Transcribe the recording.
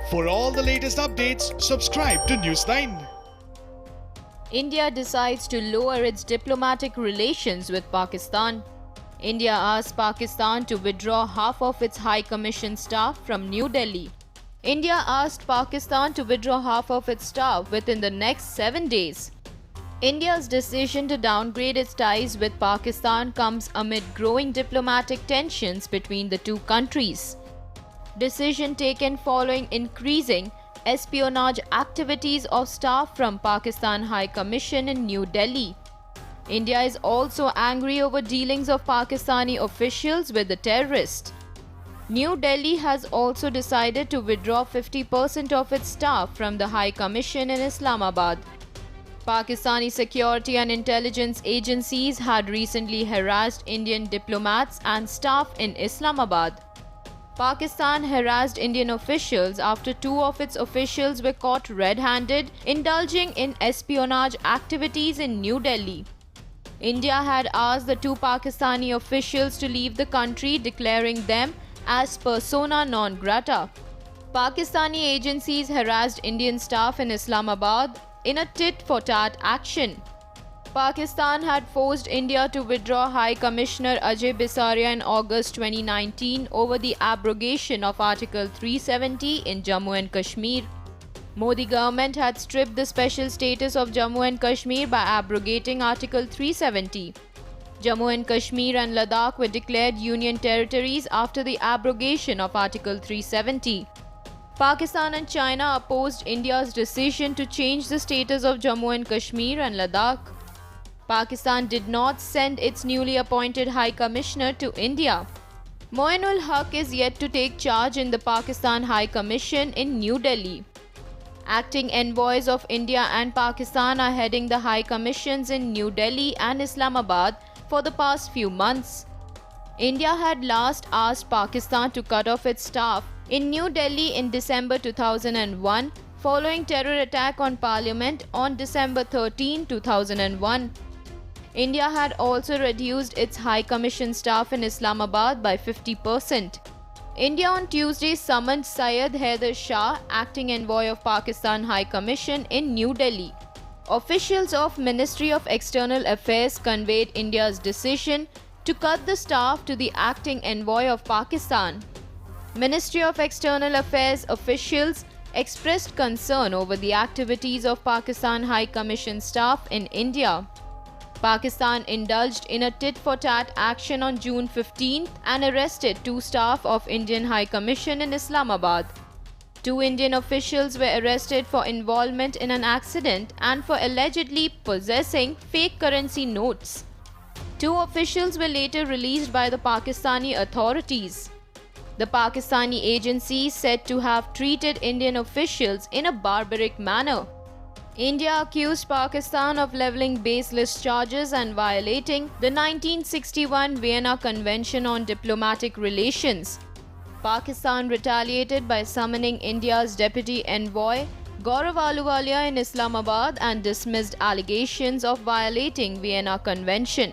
For all the latest updates, subscribe to News9. India decides to lower its diplomatic relations with Pakistan. India asked Pakistan to withdraw half of its High Commission staff from New Delhi. India asked Pakistan to withdraw half of its staff within the next 7 days. India's decision to downgrade its ties with Pakistan comes amid growing diplomatic tensions between the two countries. Decision taken following increasing espionage activities of staff from Pakistan High Commission in New Delhi. India is also angry over dealings of Pakistani officials with the terrorist. New Delhi has also decided to withdraw 50% of its staff from the High Commission in Islamabad. Pakistani security and intelligence agencies had recently harassed Indian diplomats and staff in Islamabad. Pakistan harassed Indian officials after 2 of its officials were caught red-handed indulging in espionage activities in New Delhi. India had asked the 2 Pakistani officials to leave the country, declaring them as persona non grata. Pakistani agencies harassed Indian staff in Islamabad in a tit-for-tat action. Pakistan had forced India to withdraw High Commissioner Ajay Bisaria in August 2019 over the abrogation of Article 370 in Jammu and Kashmir. Modi government had stripped the special status of Jammu and Kashmir by abrogating Article 370. Jammu and Kashmir and Ladakh were declared union territories after the abrogation of Article 370. Pakistan and China opposed India's decision to change the status of Jammu and Kashmir and Ladakh. Pakistan did not send its newly appointed High Commissioner to India. Moinul Haq is yet to take charge in the Pakistan High Commission in New Delhi. Acting envoys of India and Pakistan are heading the High Commissions in New Delhi and Islamabad for the past few months. India had last asked Pakistan to cut off its staff in New Delhi in December 2001 following terror attack on Parliament on December 13, 2001. India had also reduced its High Commission staff in Islamabad by 50%. India on Tuesday summoned Syed Haider Shah, acting envoy of Pakistan High Commission in New Delhi. Officials of Ministry of External Affairs conveyed India's decision to cut the staff to the acting envoy of Pakistan. Ministry of External Affairs officials expressed concern over the activities of Pakistan High Commission staff in India. Pakistan indulged in a tit-for-tat action on June 15 and arrested 2 staff of Indian High Commission in Islamabad. 2 Indian officials were arrested for involvement in an accident and for allegedly possessing fake currency notes. 2 officials were later released by the Pakistani authorities. The Pakistani agency is said to have treated Indian officials in a barbaric manner. India accused Pakistan of leveling baseless charges and violating the 1961 Vienna Convention on Diplomatic Relations. Pakistan retaliated by summoning India's deputy envoy Gaurav Ahluwalia in Islamabad and dismissed allegations of violating Vienna Convention.